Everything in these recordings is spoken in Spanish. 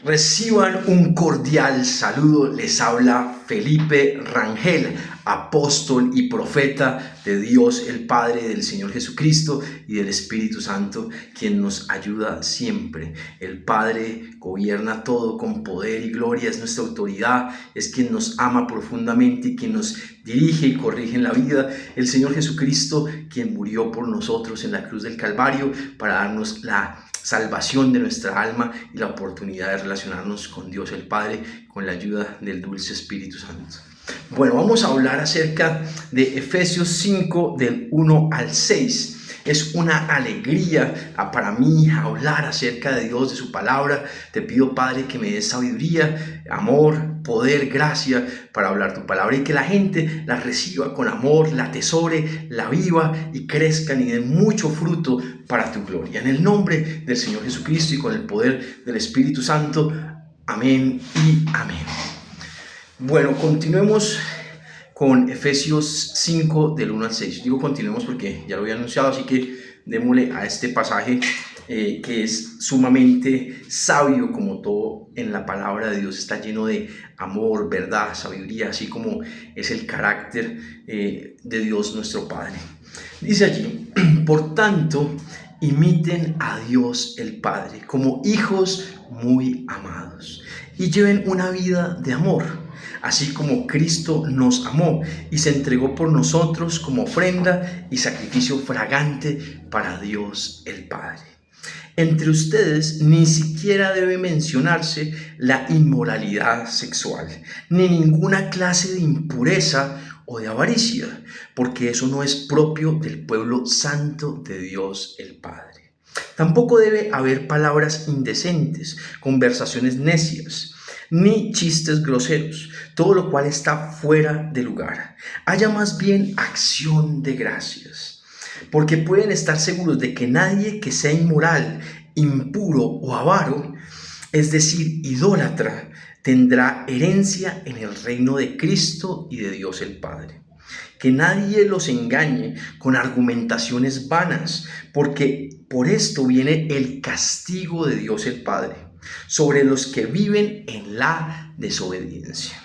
Reciban un cordial saludo, les habla Felipe Rangel, apóstol y profeta de Dios el Padre, del Señor Jesucristo y del Espíritu Santo, quien nos ayuda siempre. El Padre gobierna todo con poder y gloria, es nuestra autoridad, es quien nos ama profundamente y quien nos dirige y corrige en la vida. El Señor Jesucristo, quien murió por nosotros en la cruz del Calvario para darnos la salvación de nuestra alma y la oportunidad de relacionarnos con Dios el Padre con la ayuda del dulce Espíritu Santo. Bueno, vamos a hablar acerca de Efesios 5 del 1 al 6. Es una alegría para mí hablar acerca de Dios, de su palabra. Te pido, Padre, que me des sabiduría, amor, poder, gracia para hablar tu palabra y que la gente la reciba con amor, la atesore, la viva y crezcan y den mucho fruto para tu gloria. En el nombre del Señor Jesucristo y con el poder del Espíritu Santo. Amén y amén. Bueno, continuemos con Efesios 5 del 1 al 6. Digo continuemos porque ya lo había anunciado, así que démosle a este pasaje que es sumamente sabio, como todo en la palabra de Dios. Está lleno de amor, verdad, sabiduría, así como es el carácter de Dios nuestro Padre. Dice allí: por tanto, imiten a Dios el Padre como hijos muy amados y lleven una vida de amor, así como Cristo nos amó y se entregó por nosotros como ofrenda y sacrificio fragante para Dios el Padre. Entre ustedes ni siquiera debe mencionarse la inmoralidad sexual, ni ninguna clase de impureza o de avaricia, porque eso no es propio del pueblo santo de Dios el Padre. Tampoco debe haber palabras indecentes, conversaciones necias, ni chistes groseros, todo lo cual está fuera de lugar. Haya más bien acción de gracias, porque pueden estar seguros de que nadie que sea inmoral, impuro o avaro, es decir, idólatra, tendrá herencia en el reino de Cristo y de Dios el Padre. Que nadie los engañe con argumentaciones vanas, porque por esto viene el castigo de Dios el Padre sobre los que viven en la desobediencia.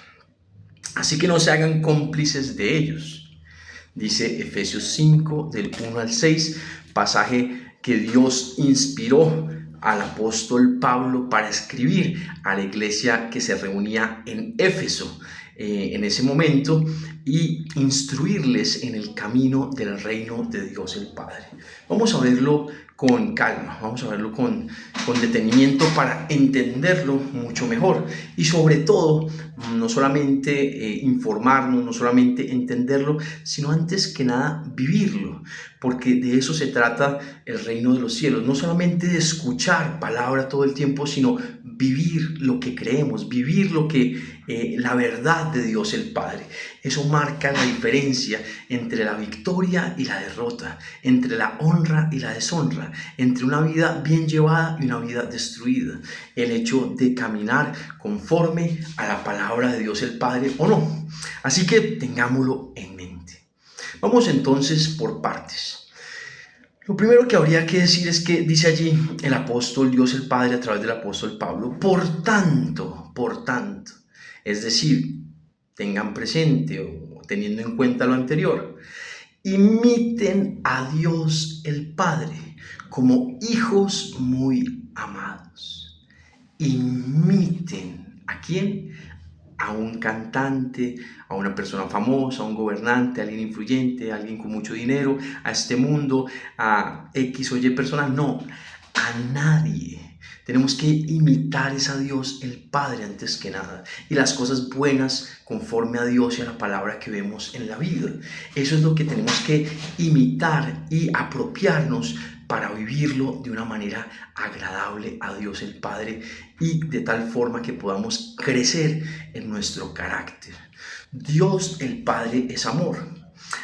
Así que no se hagan cómplices de ellos. Dice Efesios 5 del 1 al 6, pasaje que Dios inspiró al apóstol Pablo para escribir a la iglesia que se reunía en Éfeso en ese momento y instruirles en el camino del reino de Dios el Padre. Vamos a verlo con calma, vamos a verlo con detenimiento para entenderlo mucho mejor y sobre todo no solamente informarnos, no solamente entenderlo, sino antes que nada vivirlo, porque de eso se trata el reino de los cielos, no solamente de escuchar palabra todo el tiempo, sino vivir lo que creemos, vivir lo que la verdad de Dios el Padre. Eso marca la diferencia entre la victoria y la derrota, entre la honra y la deshonra, entre una vida bien llevada y una vida destruida. El hecho de caminar conforme a la palabra de Dios el Padre o no. Así que tengámoslo en mente. Vamos entonces por partes. Lo primero que habría que decir es que dice allí el apóstol Dios el Padre a través del apóstol Pablo: por tanto, es decir, tengan presente o teniendo en cuenta lo anterior, imiten a Dios el Padre como hijos muy amados. Imiten, ¿a quién? A un cantante, a una persona famosa, a un gobernante, a alguien influyente, a alguien con mucho dinero, a este mundo, a X o Y personas. No, a nadie. Tenemos que imitar a Dios el Padre antes que nada, y las cosas buenas conforme a Dios y a la palabra que vemos en la vida. Eso es lo que tenemos que imitar y apropiarnos para vivirlo de una manera agradable a Dios el Padre y de tal forma que podamos crecer en nuestro carácter. Dios el Padre es amor.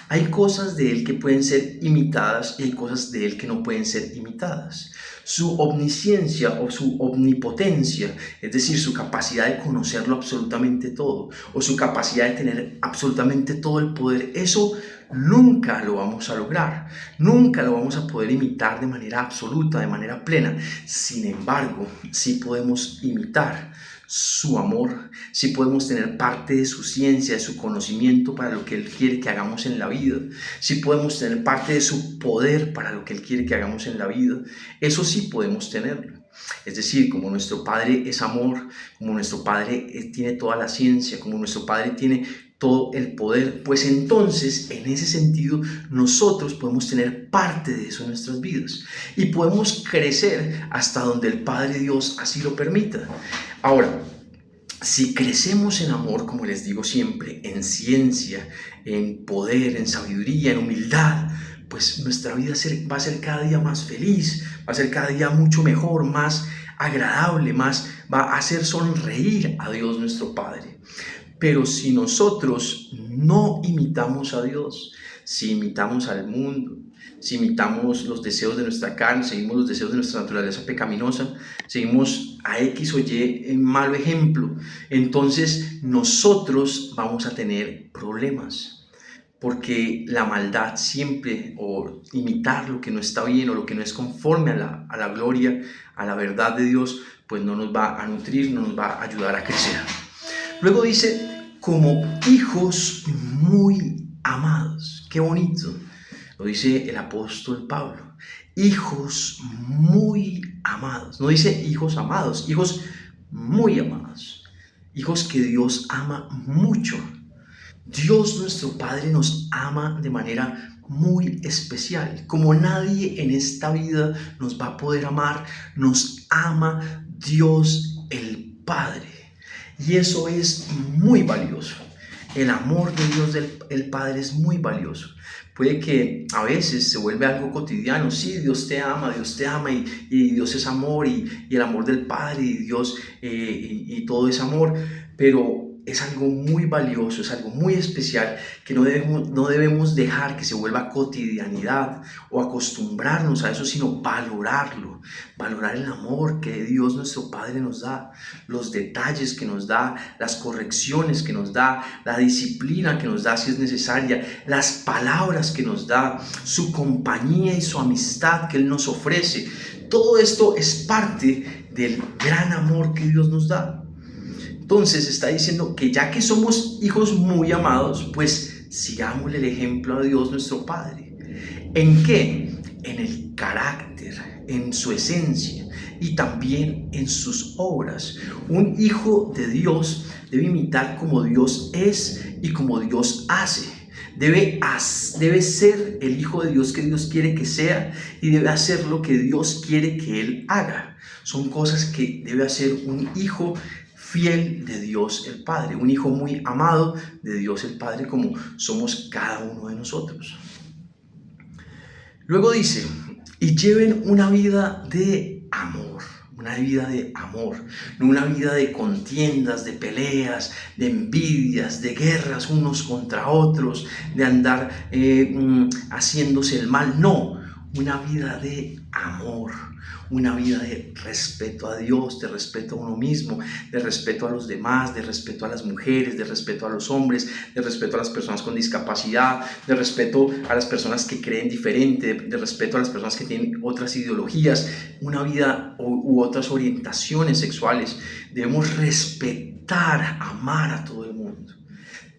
Hay cosas de Él que pueden ser imitadas y hay cosas de Él que no pueden ser imitadas. Su omnisciencia o su omnipotencia, es decir, su capacidad de conocerlo absolutamente todo o su capacidad de tener absolutamente todo el poder, eso nunca lo vamos a lograr, nunca lo vamos a poder imitar de manera absoluta, de manera plena. Sin embargo, sí podemos imitar su amor, sí podemos tener parte de su ciencia, de su conocimiento para lo que Él quiere que hagamos en la vida, sí podemos tener parte de su poder para lo que Él quiere que hagamos en la vida. Eso sí podemos tenerlo. Es decir, como nuestro Padre es amor, como nuestro Padre tiene toda la ciencia, como nuestro Padre tiene todo el poder, pues entonces en ese sentido nosotros podemos tener parte de eso en nuestras vidas y podemos crecer hasta donde el Padre Dios así lo permita. Ahora, si crecemos en amor, como les digo siempre, en ciencia, en poder, en sabiduría, en humildad, pues nuestra vida va a ser cada día más feliz, va a ser cada día mucho mejor, más agradable, va a hacer sonreír a Dios nuestro Padre. Pero si nosotros no imitamos a Dios, si imitamos al mundo, si imitamos los deseos de nuestra carne, seguimos los deseos de nuestra naturaleza pecaminosa, seguimos a X o Y en malo ejemplo, entonces nosotros vamos a tener problemas. Porque la maldad siempre, o imitar lo que no está bien o lo que no es conforme a la gloria, a la verdad de Dios, pues no nos va a nutrir, no nos va a ayudar a crecer. Luego dice, como hijos muy amados. Qué bonito. Lo dice el apóstol Pablo. Hijos muy amados. No dice hijos amados, hijos muy amados. Hijos que Dios ama mucho. Dios nuestro Padre nos ama de manera muy especial. Como nadie en esta vida nos va a poder amar, nos ama Dios el Padre. Y eso es muy valioso. El amor de Dios el Padre es muy valioso. Puede que a veces se vuelve algo cotidiano. Sí, Dios te ama y Dios es amor y el amor del Padre y Dios y todo es amor. Pero es algo muy valioso, es algo muy especial que no debemos dejar que se vuelva cotidianidad o acostumbrarnos a eso, sino valorarlo, valorar el amor que Dios nuestro Padre nos da, los detalles que nos da, las correcciones que nos da, la disciplina que nos da si es necesaria, las palabras que nos da, su compañía y su amistad que Él nos ofrece. Todo esto es parte del gran amor que Dios nos da. Entonces está diciendo que ya que somos hijos muy amados, pues sigámosle el ejemplo a Dios nuestro Padre. ¿En qué? En el carácter, en su esencia y también en sus obras. Un hijo de Dios debe imitar como Dios es y como Dios hace. Debe ser el hijo de Dios que Dios quiere que sea y debe hacer lo que Dios quiere que él haga. Son cosas que debe hacer un hijo fiel de Dios el Padre, un hijo muy amado de Dios el Padre como somos cada uno de nosotros. Luego dice, y lleven una vida de amor, no una vida de contiendas, de peleas, de envidias, de guerras unos contra otros, de andar haciéndose el mal, no, una vida de amor, una vida de respeto a Dios, de respeto a uno mismo, de respeto a los demás, de respeto a las mujeres, de respeto a los hombres, de respeto a las personas con discapacidad, de respeto a las personas que creen diferente, de respeto a las personas que tienen otras ideologías, una vida u otras orientaciones sexuales. Debemos respetar, amar a todo el mundo.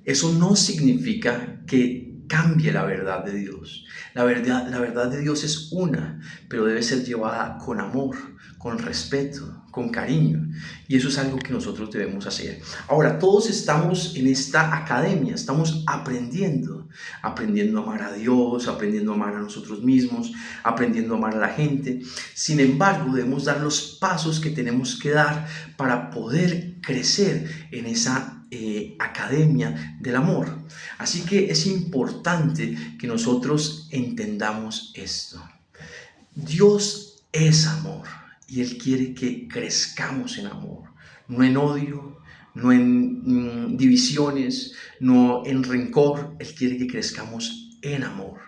Eso no significa que cambie la verdad de Dios. La verdad de Dios es una, pero debe ser llevada con amor, con respeto, con cariño. Y eso es algo que nosotros debemos hacer. Ahora, todos estamos en esta academia, estamos aprendiendo a amar a Dios, aprendiendo a amar a nosotros mismos, aprendiendo a amar a la gente. Sin embargo, debemos dar los pasos que tenemos que dar para poder crecer en esa academia del amor. Así que es importante que nosotros entendamos esto. Dios es amor y Él quiere que crezcamos en amor, no en odio, no en divisiones, no en rencor. Él quiere que crezcamos en amor.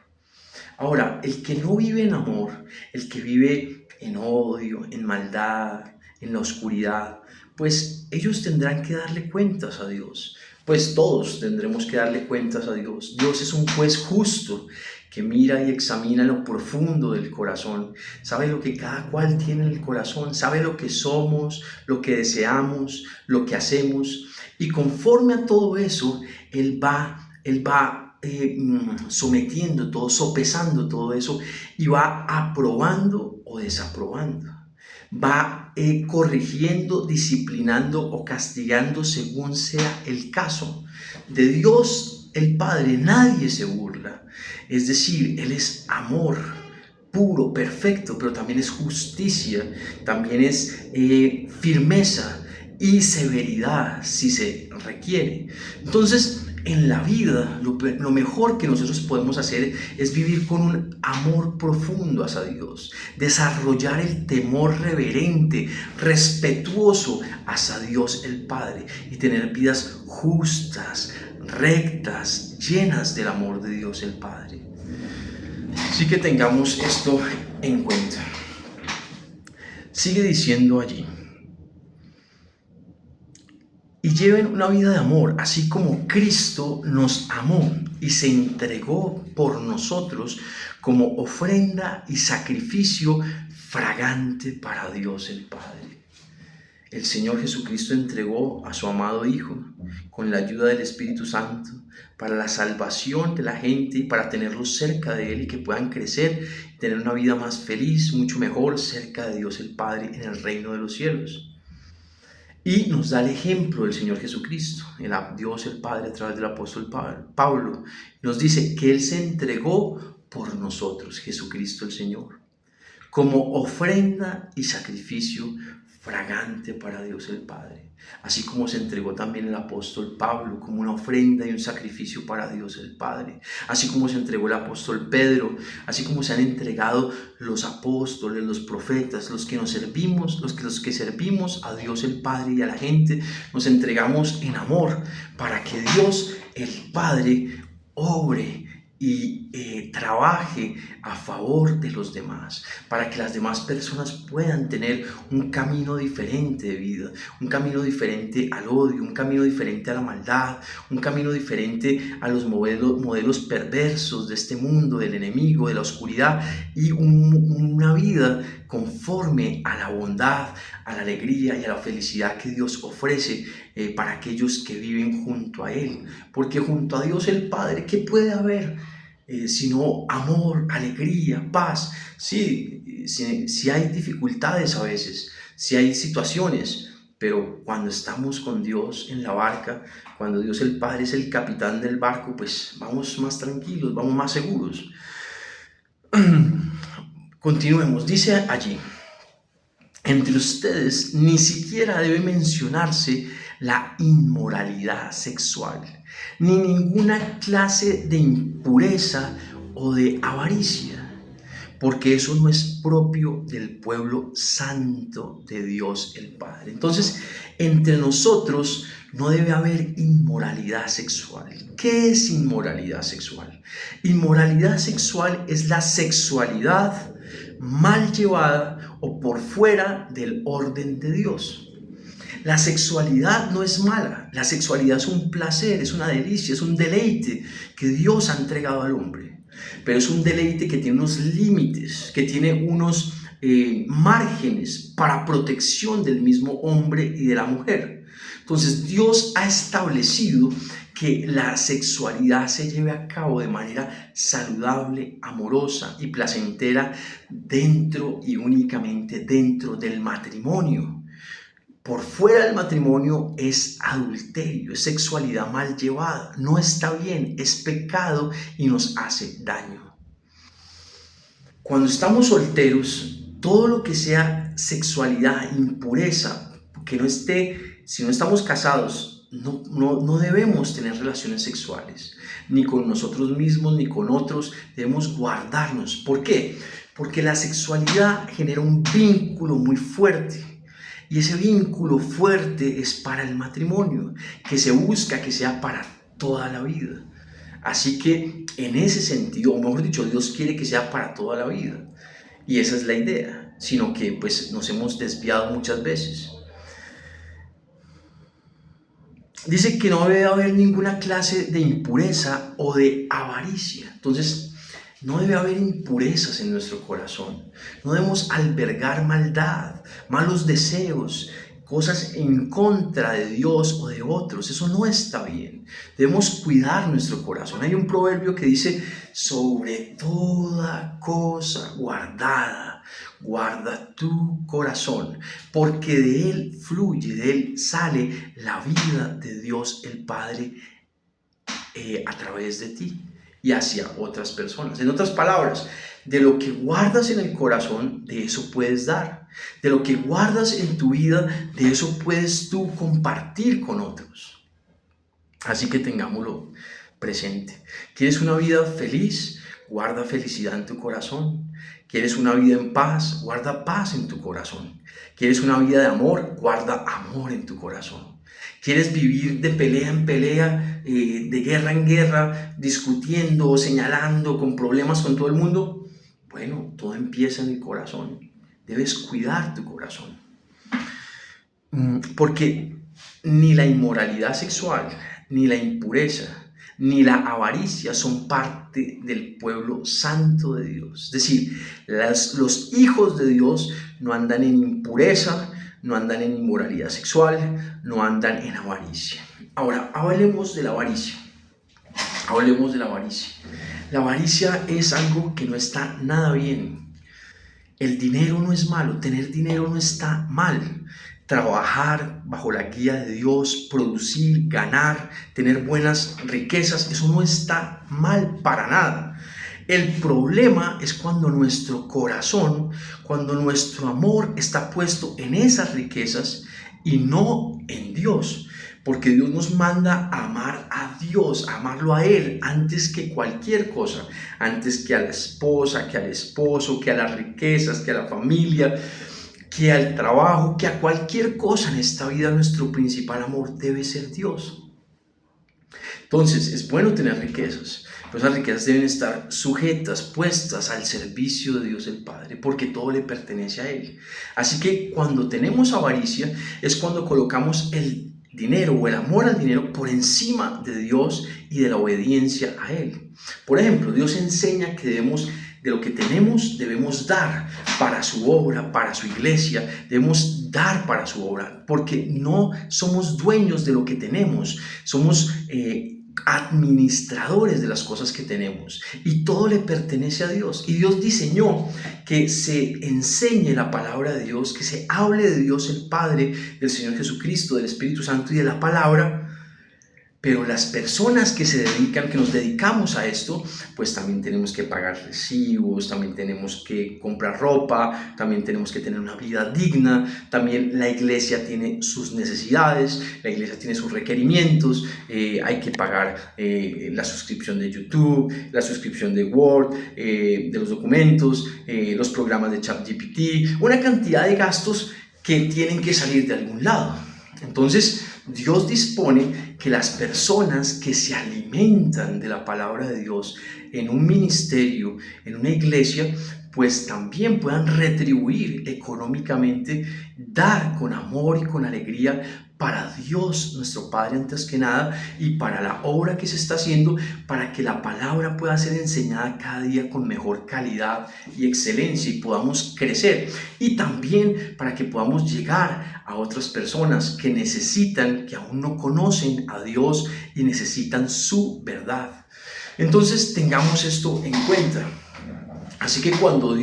Ahora, el que no vive en amor, el que vive en odio, en maldad, en la oscuridad, pues ellos tendrán que darle cuentas a Dios, pues todos tendremos que darle cuentas a Dios. Dios es un juez justo que mira y examina lo profundo del corazón, sabe lo que cada cual tiene en el corazón, sabe lo que somos, lo que deseamos, lo que hacemos, y conforme a todo eso, Él va sometiendo todo, sopesando todo eso, y va aprobando o desaprobando. Va corrigiendo, disciplinando o castigando según sea el caso. De Dios el Padre nadie se burla. Es decir, Él es amor puro, perfecto, pero también es justicia, también es firmeza y severidad si se requiere. Entonces, en la vida, lo mejor que nosotros podemos hacer es vivir con un amor profundo hacia Dios, desarrollar el temor reverente, respetuoso hacia Dios el Padre, y tener vidas justas, rectas, llenas del amor de Dios el Padre. Así que tengamos esto en cuenta. Sigue diciendo allí: y lleven una vida de amor, así como Cristo nos amó y se entregó por nosotros como ofrenda y sacrificio fragante para Dios el Padre. El Señor Jesucristo entregó a su amado Hijo con la ayuda del Espíritu Santo para la salvación de la gente y para tenerlos cerca de Él y que puedan crecer y tener una vida más feliz, mucho mejor cerca de Dios el Padre en el reino de los cielos. Y nos da el ejemplo del Señor Jesucristo, Dios el Padre a través del apóstol Pablo. Nos dice que Él se entregó por nosotros, Jesucristo el Señor, como ofrenda y sacrificio fragante para Dios el Padre. Así como se entregó también el apóstol Pablo como una ofrenda y un sacrificio para Dios el Padre. Así como se entregó el apóstol Pedro. Así como se han entregado los apóstoles, los profetas, los que nos servimos, los que servimos a Dios el Padre y a la gente. Nos entregamos en amor para que Dios el Padre obre y trabaje a favor de los demás, para que las demás personas puedan tener un camino diferente de vida, un camino diferente al odio, un camino diferente a la maldad, un camino diferente a los modelos perversos de este mundo, del enemigo, de la oscuridad, y una vida conforme a la bondad, a la alegría y a la felicidad que Dios ofrece para aquellos que viven junto a Él. Porque junto a Dios el Padre, ¿qué puede haber sino amor, alegría, paz? Sí, sí hay dificultades a veces, sí hay situaciones, pero cuando estamos con Dios en la barca, cuando Dios el Padre es el capitán del barco, pues vamos más tranquilos, vamos más seguros. Continuemos, dice allí: entre ustedes ni siquiera debe mencionarse la inmoralidad sexual, ni ninguna clase de impureza o de avaricia, porque eso no es propio del pueblo santo de Dios el Padre. Entonces, entre nosotros no debe haber inmoralidad sexual. ¿Qué es inmoralidad sexual? Inmoralidad sexual es la sexualidad mal llevada o por fuera del orden de Dios. La sexualidad no es mala, la sexualidad es un placer, es una delicia, es un deleite que Dios ha entregado al hombre. Pero es un deleite que tiene unos límites, que tiene unos márgenes para protección del mismo hombre y de la mujer. Entonces Dios ha establecido que la sexualidad se lleve a cabo de manera saludable, amorosa y placentera dentro y únicamente dentro del matrimonio. Por fuera del matrimonio es adulterio, es sexualidad mal llevada, no está bien, es pecado y nos hace daño. Cuando estamos solteros, todo lo que sea sexualidad, impureza, que no esté, si no estamos casados, no debemos tener relaciones sexuales, ni con nosotros mismos, ni con otros, debemos guardarnos. ¿Por qué? Porque la sexualidad genera un vínculo muy fuerte. Y ese vínculo fuerte es para el matrimonio, que se busca que sea para toda la vida. Así que en ese sentido, o mejor dicho, Dios quiere que sea para toda la vida. Y esa es la idea, sino que pues nos hemos desviado muchas veces. Dice que no debe haber ninguna clase de impureza o de avaricia. Entonces, no debe haber impurezas en nuestro corazón. No debemos albergar maldad, malos deseos, cosas en contra de Dios o de otros. Eso no está bien. Debemos cuidar nuestro corazón. Hay un proverbio que dice, sobre toda cosa guardada, guarda tu corazón, porque de él fluye, de él sale la vida de Dios el Padre a través de ti y hacia otras personas. En otras palabras, de lo que guardas en el corazón, de eso puedes dar. De lo que guardas en tu vida, de eso puedes tú compartir con otros. Así que tengámoslo presente. ¿Quieres una vida feliz? Guarda felicidad en tu corazón. ¿Quieres una vida en paz? Guarda paz en tu corazón. ¿Quieres una vida de amor? Guarda amor en tu corazón. ¿Quieres vivir de pelea en pelea, de guerra en guerra, discutiendo, señalando, con problemas con todo el mundo? Bueno, todo empieza en el corazón. Debes cuidar tu corazón. Porque ni la inmoralidad sexual, ni la impureza, ni la avaricia son parte del pueblo santo de Dios. Es decir, los hijos de Dios no andan en impureza, no andan en inmoralidad sexual, no andan en avaricia. Ahora, hablemos de la avaricia. Hablemos de la avaricia. La avaricia es algo que no está nada bien. El dinero no es malo, tener dinero no está mal. Trabajar bajo la guía de Dios, producir, ganar, tener buenas riquezas, eso no está mal para nada. El problema es cuando nuestro corazón, cuando nuestro amor está puesto en esas riquezas y no en Dios. Porque Dios nos manda a amar a Dios, a amarlo a Él antes que cualquier cosa, antes que a la esposa, que al esposo, que a las riquezas, que a la familia, que al trabajo, que a cualquier cosa en esta vida. Nuestro principal amor debe ser Dios. Entonces, es bueno tener riquezas, pero esas riquezas deben estar sujetas, puestas al servicio de Dios el Padre, porque todo le pertenece a Él. Así que cuando tenemos avaricia, es cuando colocamos el dinero o el amor al dinero por encima de Dios y de la obediencia a Él. Por ejemplo, Dios enseña que de lo que tenemos debemos dar para su obra, para su iglesia, debemos dar para su obra, porque no somos dueños de lo que tenemos, somos administradores de las cosas que tenemos y todo le pertenece a Dios. Y Dios diseñó que se enseñe la palabra de Dios, que se hable de Dios el Padre, del Señor Jesucristo, del Espíritu Santo y de la palabra. Pero las personas que se dedican, que nos dedicamos a esto, pues también tenemos que pagar recibos, también tenemos que comprar ropa, también tenemos que tener una vida digna, también la iglesia tiene sus necesidades, la iglesia tiene sus requerimientos, hay que pagar la suscripción de YouTube, la suscripción de Word, de los documentos, los programas de ChatGPT, una cantidad de gastos que tienen que salir de algún lado. Entonces, Dios dispone que las personas que se alimentan de la palabra de Dios en un ministerio, en una iglesia, pues también puedan retribuir económicamente, dar con amor y con alegría para Dios, nuestro Padre antes que nada, y para la obra que se está haciendo, para que la palabra pueda ser enseñada cada día con mejor calidad y excelencia y podamos crecer. Y también para que podamos llegar a otras personas que necesitan, que aún no conocen a Dios y necesitan su verdad. Entonces tengamos esto en cuenta. Así que cuando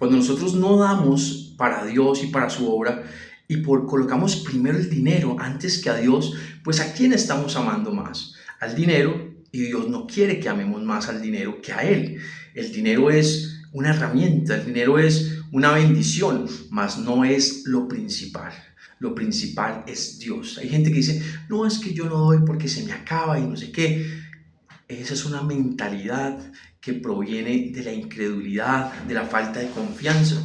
nosotros no damos para Dios y para su obra, y colocamos primero el dinero antes que a Dios, pues ¿a quién estamos amando más? Al dinero, y Dios no quiere que amemos más al dinero que a Él. El dinero es una herramienta, el dinero es una bendición, mas no es lo principal. Lo principal es Dios. Hay gente que dice, no, es que yo no doy porque se me acaba y no sé qué. Esa es una mentalidad que proviene de la incredulidad, de la falta de confianza.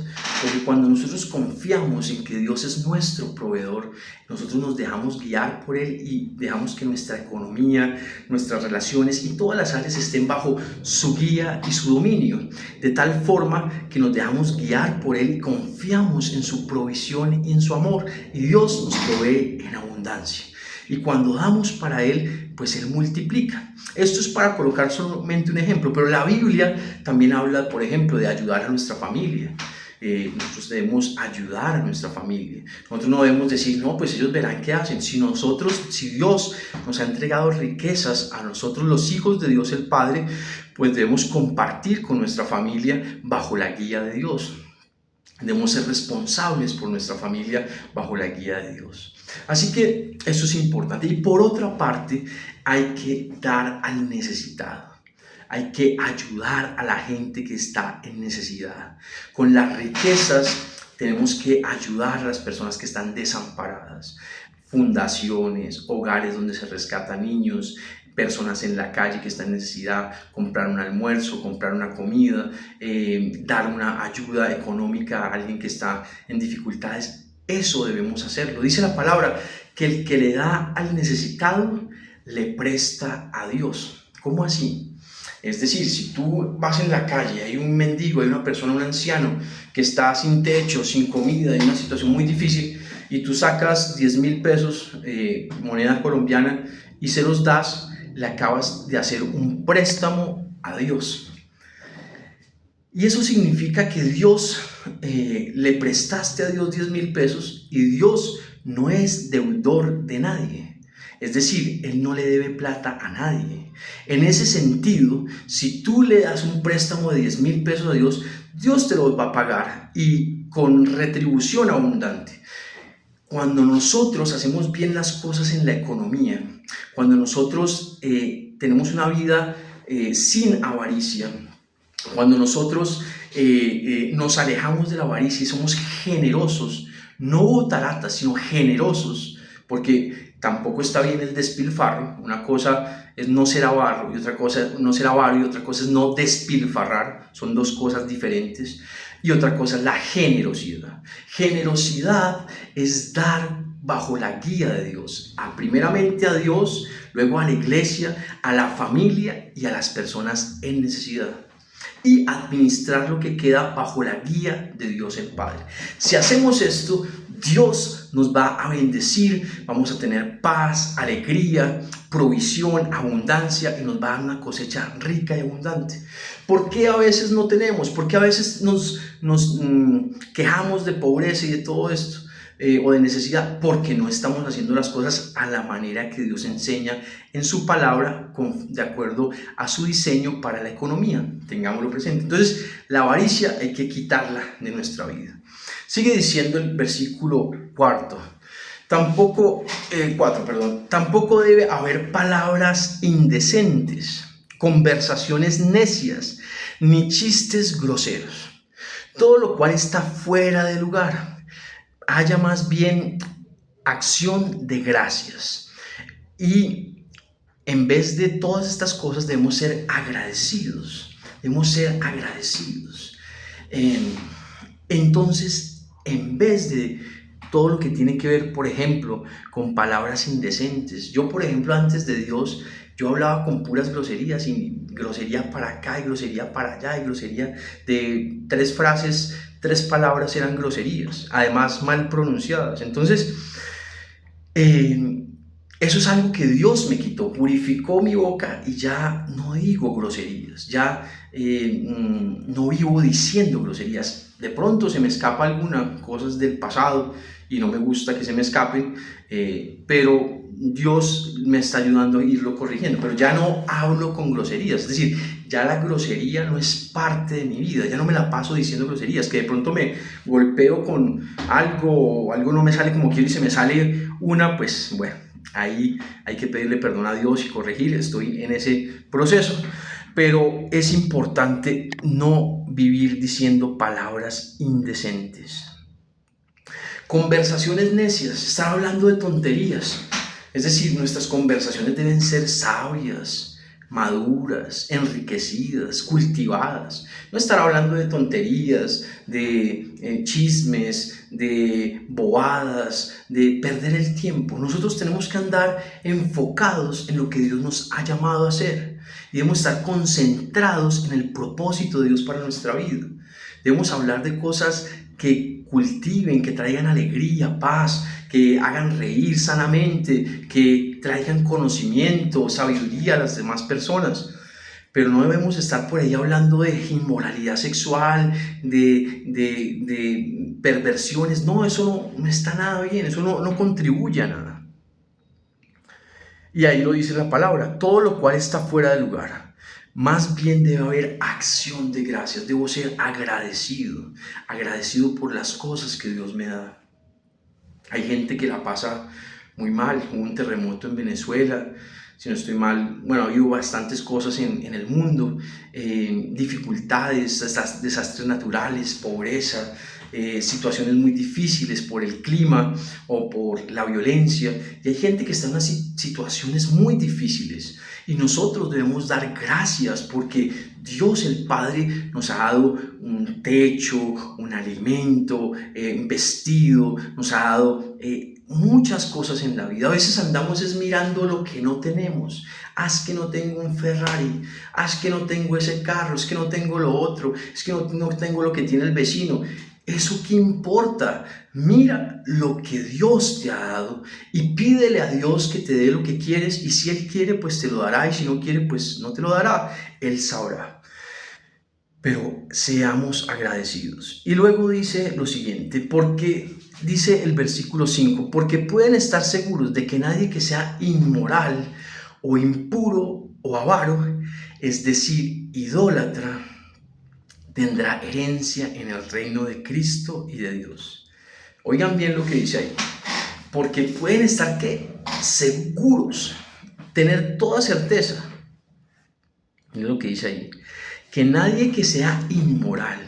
Porque cuando nosotros confiamos en que Dios es nuestro proveedor, nosotros nos dejamos guiar por Él y dejamos que nuestra economía, nuestras relaciones y todas las áreas estén bajo su guía y su dominio. De tal forma que nos dejamos guiar por Él y confiamos en su provisión y en su amor. Y Dios nos provee en abundancia. Y cuando damos para Él, pues Él multiplica. Esto es para colocar solamente un ejemplo, pero la Biblia también habla, por ejemplo, de ayudar a nuestra familia. Nosotros debemos ayudar a nuestra familia. Nosotros no debemos decir, no, pues ellos verán qué hacen. Si Dios nos ha entregado riquezas a nosotros, los hijos de Dios el Padre, pues debemos compartir con nuestra familia bajo la guía de Dios. Debemos ser responsables por nuestra familia bajo la guía de Dios. Así que eso es importante. Y por otra parte, hay que dar al necesitado. Hay que ayudar a la gente que está en necesidad. Con las riquezas tenemos que ayudar a las personas que están desamparadas. Fundaciones, hogares donde se rescatan niños, personas en la calle que están en necesidad, comprar un almuerzo, comprar una comida, dar una ayuda económica a alguien que está en dificultades. Eso debemos hacerlo. Dice la palabra que el que le da al necesitado le presta a Dios. ¿Cómo así? Es decir, si tú vas en la calle, hay un mendigo, hay una persona, un anciano que está sin techo, sin comida, en una situación muy difícil, y tú sacas 10,000 pesos, moneda colombiana, y se los das, le acabas de hacer un préstamo a Dios. Y eso significa que Dios, le prestaste a Dios 10,000 pesos y Dios no es deudor de nadie. Es decir, Él no le debe plata a nadie. En ese sentido, si tú le das un préstamo de 10,000 pesos a Dios, Dios te lo va a pagar y con retribución abundante. Cuando nosotros hacemos bien las cosas en la economía, cuando nosotros tenemos una vida sin avaricia, cuando nosotros nos alejamos de la avaricia y somos generosos, no botaratas, sino generosos, porque tampoco está bien el despilfarro. Una cosa es no ser avaro y otra cosa es no despilfarrar. Son dos cosas diferentes. Y otra cosa es la generosidad. Generosidad es dar bajo la guía de Dios, primeramente a Dios, luego a la iglesia, a la familia y a las personas en necesidad. Y administrar lo que queda bajo la guía de Dios el Padre. Si hacemos esto, Dios nos va a bendecir, vamos a tener paz, alegría, provisión, abundancia y nos va a dar una cosecha rica y abundante. ¿Por qué a veces no tenemos? ¿Por qué a veces nos quejamos de pobreza y de todo esto? O de necesidad, porque no estamos haciendo las cosas a la manera que Dios enseña en su palabra, de acuerdo a su diseño para la economía. Tengámoslo presente. Entonces, la avaricia hay que quitarla de nuestra vida. Sigue diciendo el versículo 4. Tampoco debe haber palabras indecentes, conversaciones necias, ni chistes groseros. Todo lo cual está fuera de lugar. Haya más bien acción de gracias. Y en vez de todas estas cosas debemos ser agradecidos. Entonces, en vez de todo lo que tiene que ver, por ejemplo, con palabras indecentes. Yo, por ejemplo, antes de Dios, yo hablaba con puras groserías, y grosería para acá y grosería para allá, y grosería de 3 frases, 3 palabras eran groserías, además mal pronunciadas. Entonces, eso es algo que Dios me quitó, purificó mi boca y ya no digo groserías, ya no vivo diciendo groserías. De pronto se me escapa alguna, cosas del pasado y no me gusta que se me escapen, pero Dios me está ayudando a irlo corrigiendo, pero ya no hablo con groserías, es decir, ya la grosería no es parte de mi vida, ya no me la paso diciendo groserías, que de pronto me golpeo con algo o algo no me sale como quiero y se me sale una, pues bueno, ahí hay que pedirle perdón a Dios y corregir, estoy en ese proceso, pero es importante no vivir diciendo palabras indecentes. Conversaciones necias, estar hablando de tonterías. Es decir, nuestras conversaciones deben ser sabias, maduras, enriquecidas, cultivadas. No estar hablando de tonterías, de chismes, de bobadas, de perder el tiempo. Nosotros tenemos que andar enfocados en lo que Dios nos ha llamado a hacer. Y debemos estar concentrados en el propósito de Dios para nuestra vida. Debemos hablar de cosas que cultiven, que traigan alegría, paz, que hagan reír sanamente, que traigan conocimiento, sabiduría a las demás personas. Pero no debemos estar por ahí hablando de inmoralidad sexual, de perversiones. No, eso no está nada bien, eso no contribuye a nada. Y ahí lo dice la palabra, todo lo cual está fuera de lugar. Más bien debe haber acción de gracias, debo ser agradecido por las cosas que Dios me da. Hay gente que la pasa muy mal, hubo un terremoto en Venezuela, si no estoy mal, bueno, ha habido bastantes cosas en el mundo, dificultades, desastres naturales, pobreza, situaciones muy difíciles por el clima o por la violencia, y hay gente que está en unas situaciones muy difíciles, y nosotros debemos dar gracias porque Dios el Padre nos ha dado un techo, un alimento, un vestido, nos ha dado muchas cosas en la vida. A veces andamos es mirando lo que no tenemos. Es que no tengo un Ferrari, es que no tengo ese carro, es que no tengo lo otro, es que no tengo lo que tiene el vecino. ¿Eso qué importa? Mira lo que Dios te ha dado y pídele a Dios que te dé lo que quieres, y si Él quiere pues te lo dará, y si no quiere pues no te lo dará, Él sabrá. Pero seamos agradecidos. Y luego dice lo siguiente, porque dice el versículo 5, porque pueden estar seguros de que nadie que sea inmoral o impuro o avaro, es decir, idólatra, tendrá herencia en el reino de Cristo y de Dios. Oigan bien lo que dice ahí, porque pueden estar ¿qué? Seguros, tener toda certeza. Miren lo que dice ahí, que nadie que sea inmoral,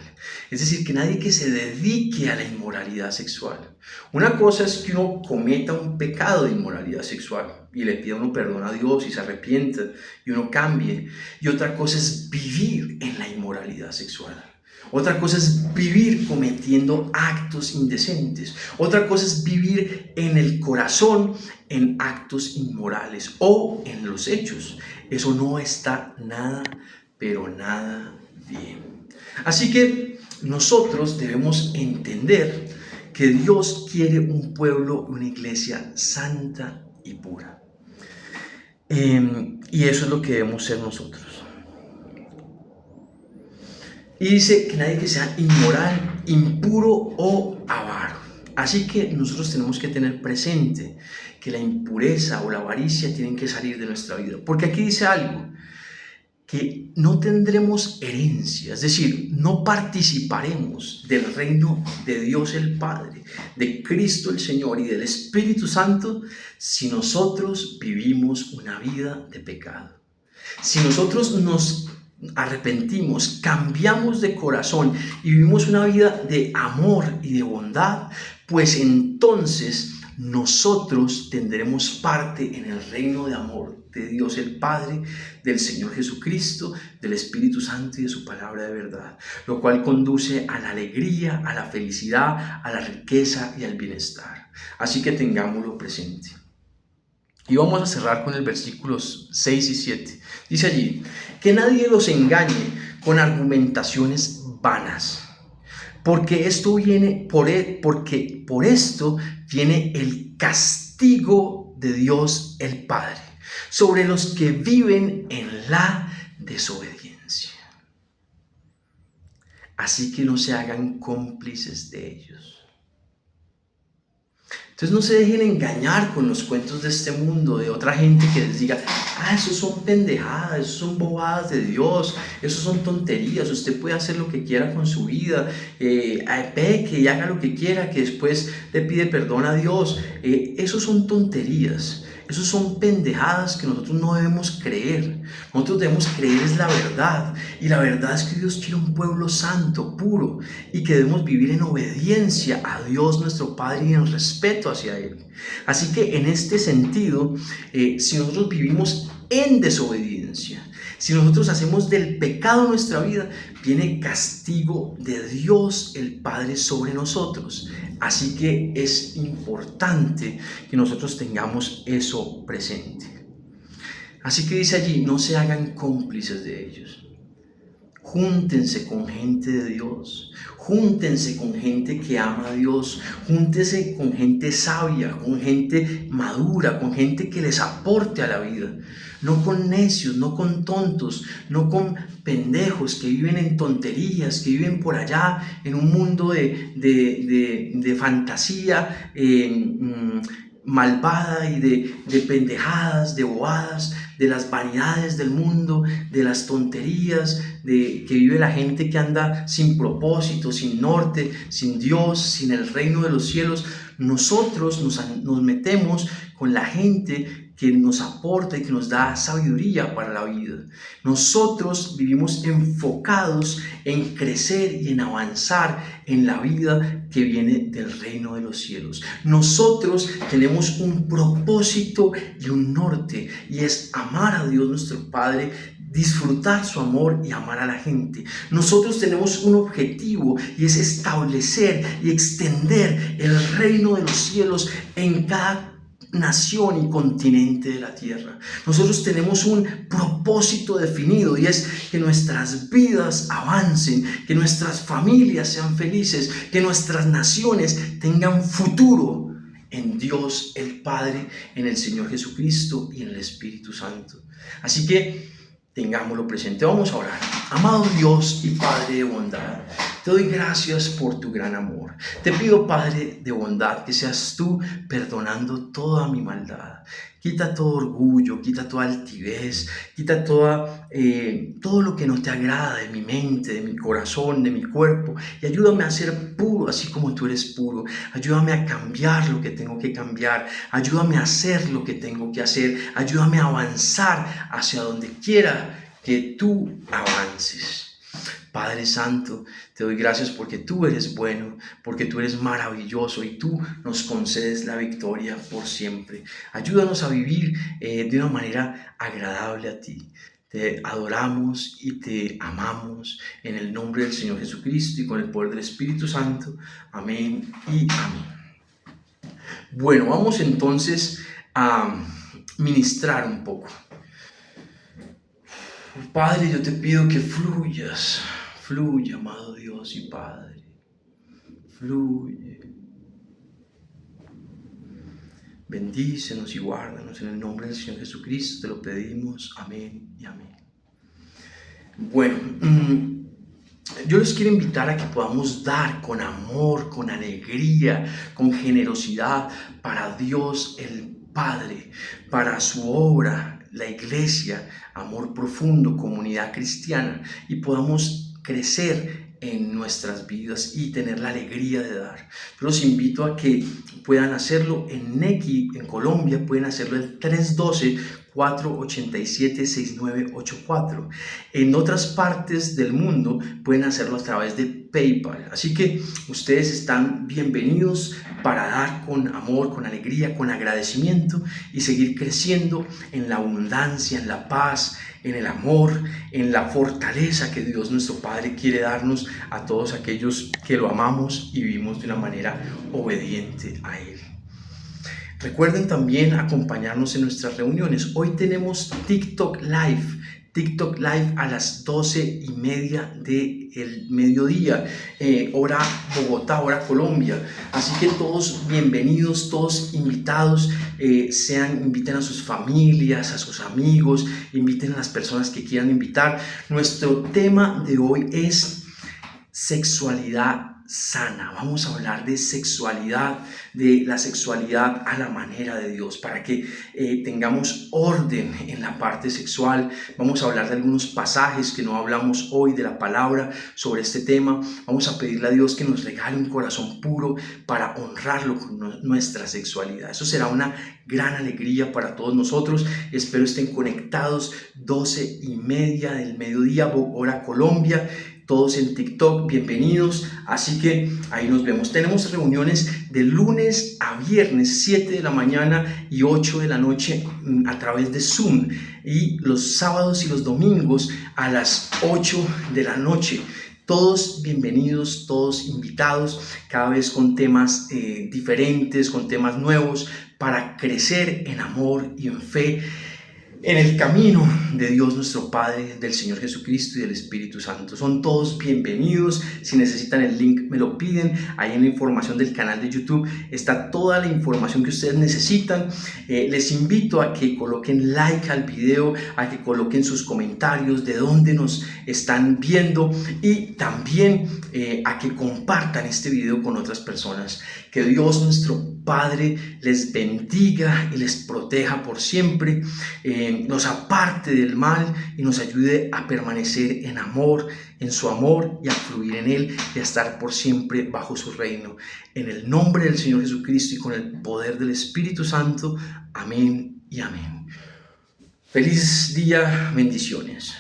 es decir, que nadie que se dedique a la inmoralidad sexual. Una cosa es que uno cometa un pecado de inmoralidad sexual y le pida uno perdón a Dios y se arrepienta y uno cambie. Y otra cosa es vivir en la inmoralidad sexual. Otra cosa es vivir cometiendo actos indecentes. Otra cosa es vivir en el corazón en actos inmorales o en los hechos. Eso no está nada, pero nada bien. Así que nosotros debemos entender que Dios quiere un pueblo, una iglesia santa y pura. Y eso es lo que debemos ser nosotros. Y dice que nadie que sea inmoral, impuro o avaro. Así que nosotros tenemos que tener presente que la impureza o la avaricia tienen que salir de nuestra vida. Porque aquí dice algo, que no tendremos herencia, es decir, no participaremos del reino de Dios el Padre, de Cristo el Señor y del Espíritu Santo si nosotros vivimos una vida de pecado. Si nosotros nos arrepentimos, cambiamos de corazón y vivimos una vida de amor y de bondad, pues entonces nosotros tendremos parte en el reino de amor de Dios el Padre, del Señor Jesucristo, del Espíritu Santo y de su palabra de verdad, lo cual conduce a la alegría, a la felicidad, a la riqueza y al bienestar. Así que tengámoslo presente. Y vamos a cerrar con el versículos 6 y 7. Dice allí, que nadie los engañe con argumentaciones vanas, porque por esto viene el castigo de Dios el Padre sobre los que viven en la desobediencia. Así que no se hagan cómplices de ellos. Entonces no se dejen engañar con los cuentos de este mundo, de otra gente que les diga, esos son pendejadas, esos son bobadas de Dios, esos son tonterías, usted puede hacer lo que quiera con su vida, peque y haga lo que quiera, que después le pide perdón a Dios. Esos son tonterías. Esos son pendejadas que nosotros no debemos creer. Nosotros debemos creer es la verdad. Y la verdad es que Dios quiere un pueblo santo, puro, y que debemos vivir en obediencia a Dios nuestro Padre y en respeto hacia Él. Así que en este sentido, si nosotros vivimos en desobediencia, si nosotros hacemos del pecado nuestra vida, viene castigo de Dios el Padre sobre nosotros. Así que es importante que nosotros tengamos eso presente. Así que dice allí, no se hagan cómplices de ellos. Júntense con gente de Dios, júntense con gente que ama a Dios, júntense con gente sabia, con gente madura, con gente que les aporte a la vida. No con necios, no con tontos, no con pendejos que viven en tonterías, que viven por allá en un mundo de fantasía malvada y de pendejadas, de bobadas, de las vanidades del mundo, de las tonterías, de que vive la gente que anda sin propósito, sin norte, sin Dios, sin el reino de los cielos. Nosotros nos metemos con la gente que nos aporta y que nos da sabiduría para la vida. Nosotros vivimos enfocados en crecer y en avanzar en la vida que viene del reino de los cielos. Nosotros tenemos un propósito y un norte, y es amar a Dios nuestro Padre, disfrutar su amor y amar a la gente. Nosotros tenemos un objetivo, y es establecer y extender el reino de los cielos en cada nación y continente de la tierra. Nosotros tenemos un propósito definido, y es que nuestras vidas avancen, que nuestras familias sean felices, que nuestras naciones tengan futuro en Dios el Padre, en el Señor Jesucristo y en el Espíritu Santo. Así que tengámoslo presente. Vamos a orar. Amado Dios y Padre de bondad, te doy gracias por tu gran amor. Te pido, Padre de bondad, que seas tú perdonando toda mi maldad. Quita todo orgullo, quita toda altivez, quita todo lo que no te agrada de mi mente, de mi corazón, de mi cuerpo, y ayúdame a ser puro así como tú eres puro. Ayúdame a cambiar lo que tengo que cambiar, ayúdame a hacer lo que tengo que hacer, ayúdame a avanzar hacia donde quiera que tú avances. Padre Santo, te doy gracias porque tú eres bueno, porque tú eres maravilloso y tú nos concedes la victoria por siempre. Ayúdanos a vivir de una manera agradable a ti. Te adoramos y te amamos en el nombre del Señor Jesucristo y con el poder del Espíritu Santo. Amén y amén. Bueno, vamos entonces a ministrar un poco. Padre, yo te pido que fluyas. Fluye, amado Dios y Padre, fluye. Bendícenos y guárdanos en el nombre del Señor Jesucristo, te lo pedimos, amén y amén. Bueno, yo les quiero invitar a que podamos dar con amor, con alegría, con generosidad para Dios el Padre, para su obra, la iglesia, amor profundo, comunidad cristiana, y podamos crecer en nuestras vidas y tener la alegría de dar. Yo los invito a que puedan hacerlo en Nequi, en Colombia, pueden hacerlo el 312-487-6984. En otras partes del mundo pueden hacerlo a través de PayPal. Así que ustedes están bienvenidos para dar con amor, con alegría, con agradecimiento y seguir creciendo en la abundancia, en la paz, en el amor, en la fortaleza que Dios nuestro Padre quiere darnos a todos aquellos que lo amamos y vivimos de una manera obediente a Él. Recuerden también acompañarnos en nuestras reuniones. Hoy tenemos TikTok Live a las 12:30 del mediodía, hora Bogotá, hora Colombia. Así que todos bienvenidos, todos invitados, inviten a sus familias, a sus amigos, inviten a las personas que quieran invitar. Nuestro tema de hoy es sexualidad sana. Vamos a hablar de sexualidad, de la sexualidad a la manera de Dios, para que tengamos orden en la parte sexual. Vamos a hablar de algunos pasajes que no hablamos hoy de la palabra sobre este tema. Vamos a pedirle a Dios que nos regale un corazón puro para honrarlo con nuestra sexualidad. Eso será una gran alegría para todos nosotros. Espero estén conectados 12:30 del mediodía, hora Colombia. Todos en TikTok, bienvenidos. Así que ahí nos vemos. Tenemos reuniones de lunes a viernes, 7 de la mañana y 8 de la noche a través de Zoom. Y los sábados y los domingos a las 8 de la noche. Todos bienvenidos, todos invitados, cada vez con temas diferentes, con temas nuevos, para crecer en amor y en fe. en el camino de Dios nuestro Padre, del Señor Jesucristo y del Espíritu Santo. Son todos bienvenidos. Si necesitan el link, me lo piden. Ahí en la información del canal de YouTube está toda la información que ustedes necesitan. Les invito a que coloquen like al video, a que coloquen sus comentarios de dónde nos están viendo y también a que compartan este video con otras personas. Que Dios nuestro Padre les bendiga y les proteja por siempre, nos aparte del mal y nos ayude a permanecer en amor, en su amor y a fluir en Él y a estar por siempre bajo su reino. En el nombre del Señor Jesucristo y con el poder del Espíritu Santo. Amén y amén. Feliz día, bendiciones.